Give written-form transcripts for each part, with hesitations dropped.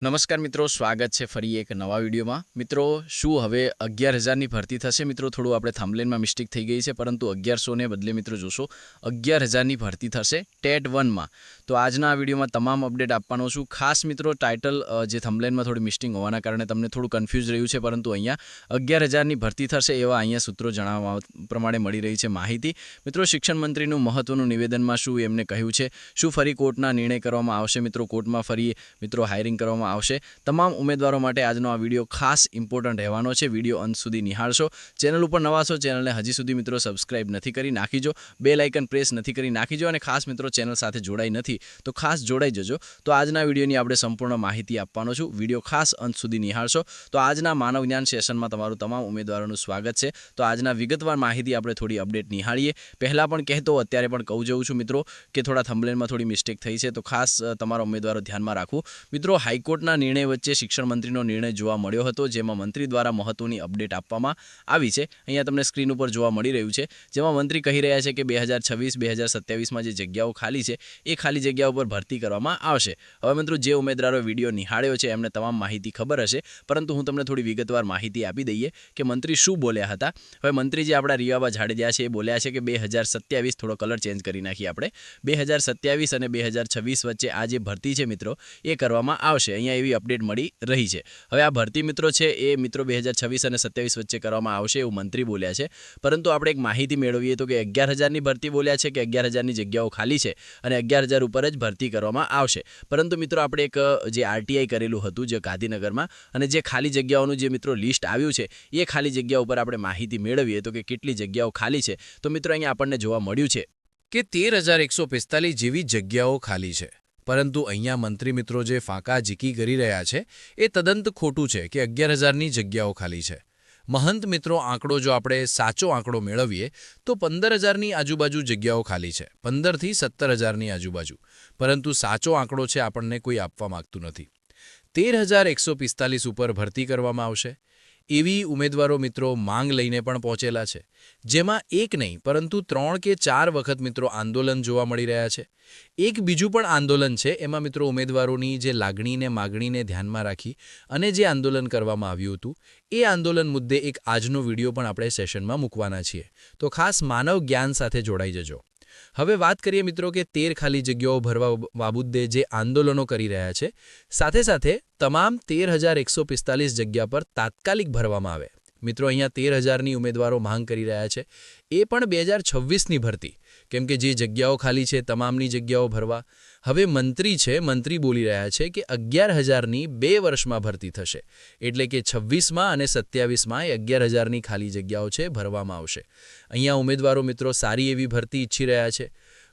નમસ્કાર મિત્રો, સ્વાગત છે ફરી એક નવા વિડીયોમાં। મિત્રો, શું હવે 11,000ની ભરતી થશે? મિત્રો, થોડું આપણે થંબનેલમાં મિસ્ટેક થઈ ગઈ છે, પરંતુ 1100ને બદલે મિત્રો જોશો 11,000ની ભરતી થશે ટેટ 1માં। તો આજના આ વિડીયોમાં તમામ અપડેટ આપવાનો છું। ખાસ મિત્રો, ટાઇટલ જે થંબનેલમાં થોડી મિસ્ટેક હોવાના કારણે તમને થોડું કન્ફ્યુઝ રહ્યું છે, પરંતુ અહીંયા 11,000ની ભરતી થશે એવા અહીંયા સૂત્રો જણાવવા પ્રમાણે મળી રહી છે માહિતી। મિત્રો, શિક્ષણ મંત્રીનું મહત્વનું નિવેદનમાં શું એમને કહ્યું છે? શું ફરી કોર્ટના નિર્ણય કરવામાં આવશે? મિત્રો, કોર્ટમાં ફરી મિત્રો હાયરિંગ કરવામાં આવશે? તમામ ઉમેદવારો માટે આજનો આ વિડીયો ખાસ ઇમ્પોર્ટન્ટ રહેવાનો છે। વિડીયો અંત સુધી નિહાળશો। ચેનલ ઉપર નવા છો, ચેનલને હજી સુધી મિત્રો સબસ્ક્રાઇબ નથી કરી નાખીજો, બેલ આઇકન પ્રેસ નથી કરી નાખીજો, અને ખાસ મિત્રો ચેનલ સાથે જોડાઈ નથી તો ખાસ જોડાઈ જજો। તો આજના વિડીયોની આપણે સંપૂર્ણ માહિતી આપવાનો છું। વિડીયો ખાસ અંત સુધી નિહાળશો। તો આજના માનવ જ્ઞાન સેશનમાં તમારું તમામ ઉમેદવારોનું સ્વાગત છે। તો આજના વિગતવાર માહિતી આપણે થોડી અપડેટ નિહાળીએ। પહેલાં પણ કહેતો, અત્યારે પણ કહું જઉં છું મિત્રો કે થોડા થંબનેલમાં થોડી મિસ્ટેક થઈ છે, તો ખાસ તમારા ઉમેદવારો ધ્યાનમાં રાખવું। મિત્રો, હાઈકોર્ટના નિર્ણય વચ્ચે શિક્ષણ મંત્રીનો નિર્ણય જોવા મળ્યો હતો, જેમાં મંત્રી દ્વારા મહત્વની અપડેટ આપવામાં આવી છે। અહીંયા તમને સ્ક્રીન ઉપર જોવા મળી રહ્યું છે, જેમાં મંત્રી કહી રહ્યા છે કે 2026-2027માં જે જગ્યાઓ ખાલી છે એ ખાલી જગ્યાઓ પર ભરતી કરવામાં આવશે। હવે મિત્રો, જે ઉમેદવારો વિડીયો નિહાળ્યો છે એમને તમામ માહિતી ખબર હશે, પરંતુ હું તમને થોડી વિગતવાર માહિતી આપી દઈએ કે મંત્રી શું બોલ્યા હતા। હવે મંત્રી જે આપણા રીવાબા જાડેજા છે એ બોલ્યા છે કે 2027, થોડો કલર ચેન્જ કરી નાખીએ આપણે, 2027 અને 2026 વચ્ચે આ જે ભરતી છે મિત્રો એ કરવામાં આવશે। અહીંયા એવી અપડેટ મળી રહી છે। હવે આ ભરતી મિત્રો છે એ મિત્રો 2026 અને 27 વચ્ચે કરવામાં આવશે એવું મંત્રી બોલ્યા છે, પરંતુ આપણે એક માહિતી મેળવીએ તો કે 11,000ની ભરતી બોલ્યા છે કે 11,000ની જગ્યાઓ ખાલી છે અને 11,000 ઉપર જ ભરતી કરવામાં આવશે। પરંતુ મિત્રો, આપણે એક જે આરટીઆઈ કરેલું હતું જે ગાંધીનગરમાં, અને જે ખાલી જગ્યાઓનું જે મિત્રો લિસ્ટ આવ્યું છે એ ખાલી જગ્યા ઉપર આપણે માહિતી મેળવીએ તો કે કેટલી જગ્યાઓ ખાલી છે, તો મિત્રો અહીંયા આપણને જોવા મળ્યું છે કે 13,145 જેવી જગ્યાઓ ખાલી છે। પરંતુ અહીંયા મંત્રી મિત્રો જે ફાંકા ઝીકી કરી રહ્યા છે એ તદંત ખોટું છે કે 11,000ની જગ્યાઓ ખાલી છે। મહંત મિત્રો, આંકડો જો આપણે સાચો આંકડો મેળવીએ તો 15,000ની આજુબાજુ જગ્યાઓ ખાલી છે, 15,000થી 17,000ની આજુબાજુ, પરંતુ સાચો આંકડો છે આપણને કોઈ આપવા માગતું નથી। 13,145 ઉપર ભરતી કરવામાં આવશે એવી ઉમેદવારો મિત્રો માંગ લઈને પણ પહોંચેલા છે, જેમાં એક નહીં પરંતુ 3 કે 4 વખત મિત્રો આંદોલન જોવા મળી રહ્યા છે। એક બીજું પણ આંદોલન છે, એમાં મિત્રો ઉમેદવારોની જે લાગણીને માગણીને ધ્યાનમાં રાખી અને જે આંદોલન કરવામાં આવ્યું હતું એ આંદોલન મુદ્દે એક આજનો વિડીયો પણ આપણે સેશનમાં મૂકવાના છીએ, તો ખાસ માનવ જ્ઞાન સાથે જોડાઈ જજો। હવે વાત કરીએ મિત્રો કે 13 ખાલી જગ્યાઓ ભરવા બાબતે જે આંદોલનો કરી રહ્યા છે, સાથે સાથે તમામ 13,145 જગ્યા પર તાત્કાલિક ભરવામાં આવે। મિત્રો, અહીંયા 13,000ની ઉમેદવારો માંગ કરી રહ્યા છે, એ પણ 2026ની ભરતી, કેમ કે જે જગ્યાઓ ખાલી છે તમામની જગ્યાઓ ભરવા। હવે મંત્રી બોલી રહ્યા છે કે 11,000ની 2 વર્ષમાં ભરતી થશે, એટલે કે 26માં અને 27માં 11,000ની ખાલી જગ્યાઓ છે ભરવામાં આવશે। અહીંયા ઉમેદવારો મિત્રો સારી એવી ભરતી ઈચ્છી રહ્યા છે।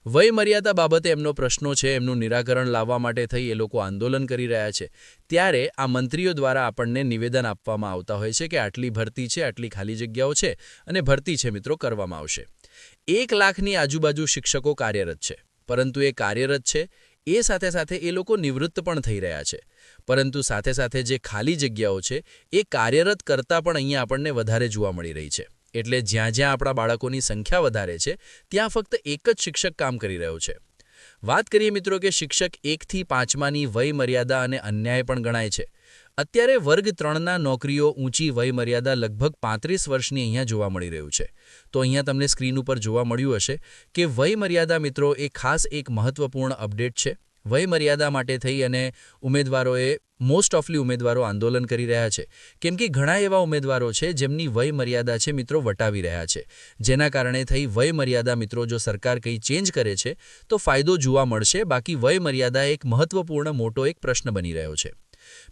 વય મર્યાદા બાબતે એમનો પ્રશ્નો છે, એમનું નિરાકરણ લાવવા માટે થઈ એ લોકો આંદોલન કરી રહ્યા છે, ત્યારે આ મંત્રીઓ દ્વારા આપણને નિવેદન આપવામાં આવતા હોય છે કે આટલી ભરતી છે, આટલી ખાલી જગ્યાઓ છે અને ભરતી છે મિત્રો કરવામાં આવશે। 1 લાખની આજુબાજુ શિક્ષકો કાર્યરત છે, પરંતુ એ કાર્યરત છે એ સાથે સાથે એ લોકો નિવૃત્ત પણ થઈ રહ્યા છે, પરંતુ સાથે સાથે જે ખાલી જગ્યાઓ છે એ કાર્યરત કરતાં પણ અહીંયા આપણને વધારે જોવા મળી રહી છે। એટલે જ્યાં જ્યાં આપણા બાળકોની સંખ્યા વધારે છે ત્યાં ફક્ત એક જ શિક્ષક કામ કરી રહ્યો છે। વાત કરીએ મિત્રો કે શિક્ષક 1થી 5માની વય મર્યાદા અને અન્યાય પણ ગણાય છે। અત્યારે વર્ગ 3ના નોકરીઓ ઊંચી વય મર્યાદા લગભગ 35 વર્ષની અહીંયા જોવા મળી રહ્યું છે। તો અહીંયા તમને સ્ક્રીન ઉપર જોવા મળ્યું હશે કે વય મર્યાદા મિત્રો એ ખાસ એક મહત્વપૂર્ણ અપડેટ છે। વય મર્યાદા માટે થઈ અને ઉમેદવારોએ મોસ્ટ ઓફલી ઉમેદવારો આંદોલન કરી રહ્યા છે, કેમ કે ઘણા એવા ઉમેદવારો છે જેમની વય મર્યાદા છે મિત્રો વટાવી રહ્યા છે, જેના કારણે થઈ વય મર્યાદા મિત્રો જો સરકાર કંઈ ચેન્જ કરે છે તો ફાયદો જોવા મળશે, બાકી વય મર્યાદા એક મહત્વપૂર્ણ મોટો એક પ્રશ્ન બની રહ્યો છે।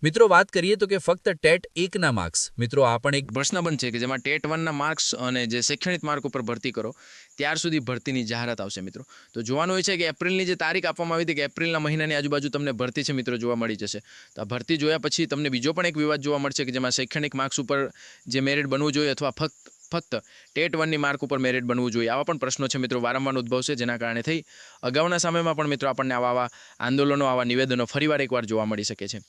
મિત્રો, વાત કરીએ તો કે ફક્ત ટેટ 1ના માર્ક્સ મિત્રો આ પણ એક પ્રશ્ન બનશે કે જેમાં ટેટ 1ના માર્ક્સ અને જે શૈક્ષણિક માર્ક ઉપર ભરતી કરો ત્યાર સુધી ભરતીની જાહેરાત આવશે મિત્રો। તો જોવાનું હોય છે કે એપ્રિલની જે તારીખ આપવામાં આવી હતી કે એપ્રિલના મહિનાની આજુબાજુ તમને ભરતી છે મિત્રો જોવા મળી જશે। તો આ ભરતી જોયા પછી તમને બીજો પણ એક વિવાદ જોવા મળશે કે જેમાં શૈક્ષણિક માર્ક્સ ઉપર જે મેરિટ બનવું જોઈએ અથવા ફક્ત ટેટ 1ની માર્ક ઉપર મેરિટ બનવું જોઈએ, આવા પણ પ્રશ્નો છે મિત્રો વારંવાર ઉદ્ભવશે, જેના કારણે થઈ અગાઉના સમયમાં પણ મિત્રો આપણને આવા આંદોલનો, આવા નિવેદનો ફરીવાર એકવાર જોવા મળી શકે છે।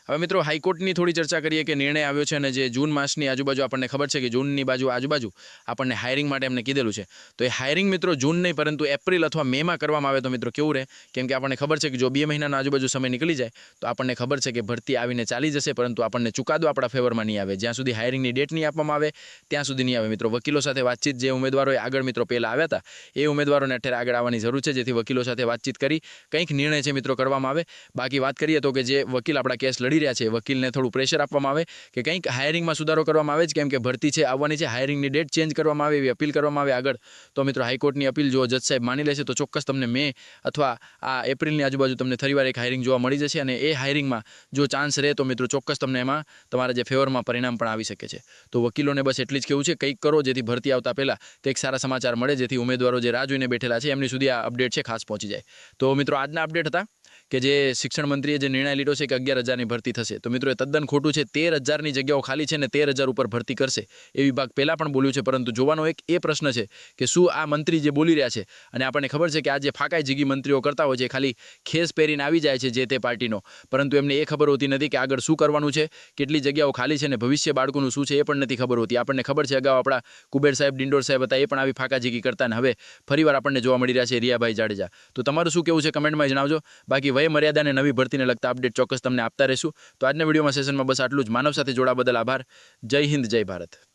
હવે મિત્રો હાઈકોર્ટની થોડી ચર્ચા કરીએ કે નિર્ણય આવ્યો છે અને જે જૂન માસની આજુબાજુ આપણને ખબર છે કે જૂનની આજુબાજુ આપણને હાયરિંગ માટે એમને કીધેલું છે. તો એ હાયરિંગ મિત્રો જૂન નહીં પરંતુ એપ્રિલ અથવા મેમાં કરવામાં આવે તો મિત્રો કેવું રહે, કેમ કે આપણને ખબર છે કે જો 2 મહિનાના આજુબાજુ સમય નીકળી જાય તો આપણને ખબર છે કે ભરતી આવીને ચાલી જશે, પરંતુ આપણને ચુકાદો આપણા ફેવરમાં નહીં આવે. જ્યાં સુધી હાયરિંગની ડેટ નહીં આપવામાં આવે ત્યાં સુધી નહીં આવે. મિત્રો વકીલો સાથે વાતચીત જે ઉમેદવારોએ આગળ મિત્રો પહેલાં આવ્યા હતા એ ઉમેદવારોને અત્યારે આગળ આવવાની જરૂર છે, જેથી વકીલો સાથે વાતચીત કરી કંઈક નિર્ણય છે મિત્રો કરવામાં આવે. બાકી વાત કરીએ તો કે જે વકીલ આપણા કેસ લડી રહ્યા છે વકીલને થોડું પ્રેશર આપવામાં આવે કે કંઈક હાયરિંગમાં સુધારો કરવામાં આવે જ, કેમ કે ભરતી છે આવવાની છે, હાયરિંગની ડેટ ચેન્જ કરવામાં આવે એવી અપીલ કરવામાં આવે આગળ. તો મિત્રો હાઈકોર્ટની અપીલ જો જજ સાહેબ માની લેશે તો ચોક્કસ તમને મે અથવા આ એપ્રિલની આજુબાજુ તમને ફરીવાર એક હાયરિંગ જોવા મળી જશે, અને એ હાયરિંગમાં જો ચાન્સ રહે તો મિત્રો ચોક્કસ તમને એમાં તમારા જે ફેવરમાં પરિણામ પણ આવી શકે છે. તો વકીલોને બસ એટલી જ કહેવું છે કંઈક કરો જેથી ભરતી આવતા પહેલાં કંઈક સારા સમાચાર મળે, જેથી ઉમેદવારો જે રાહ જોઈને બેઠેલા છે એમની સુધી આ અપડેટ છે ખાસ પહોંચી જાય. તો મિત્રો આજના અપડેટ હતા કે જે શિક્ષણ મંત્રીએ જે નિર્ણય લીધો છે કે 11,000ની ભરતી થશે, તો મિત્રો એ તદ્દન ખોટું છે. 13,000ની જગ્યાઓ ખાલી છે ને 13,000 ઉપર ભરતી કરશે એ વિભાગ પહેલાં પણ બોલ્યું છે, પરંતુ જોવાનો એક એ પ્રશ્ન છે કે શું આ મંત્રી જે બોલી રહ્યા છે, અને આપણને ખબર છે કે આ જે ફાકાઈ જીગી મંત્રીઓ કરતા હોય છે ખાલી ખેસ પહેરીને આવી જાય છે જે તે પાર્ટીનો, પરંતુ એમને એ ખબર હોતી નથી કે આગળ શું કરવાનું છે, કેટલી જગ્યાઓ ખાલી છે ને ભવિષ્ય બાળકોનું શું છે એ પણ નથી ખબર હોતી. આપણને ખબર છે અગાઉ આપણા કુબેર સાહેબ, ડિંડોર સાહેબ હતા, એ પણ આવી ફાકા જીગી કરતા, ને હવે ફરીવાર આપણને જોવા મળી રહ્યા છે રિયાભાઈ જાડેજા. તો તમારું શું કહેવું છે કમેન્ટમાં જણાવજો. બાકી વય મર્યાદા અને નવી ભરતીને લગતા અપડેટ ચોક્કસ તમને આપતા રહીશું. તો આજના વિડીયોમાં સેશનમાં બસ આટલું જ. માનવ સાથે જોડાવા બદલ આભાર. જય હિન્દ, જય ભારત.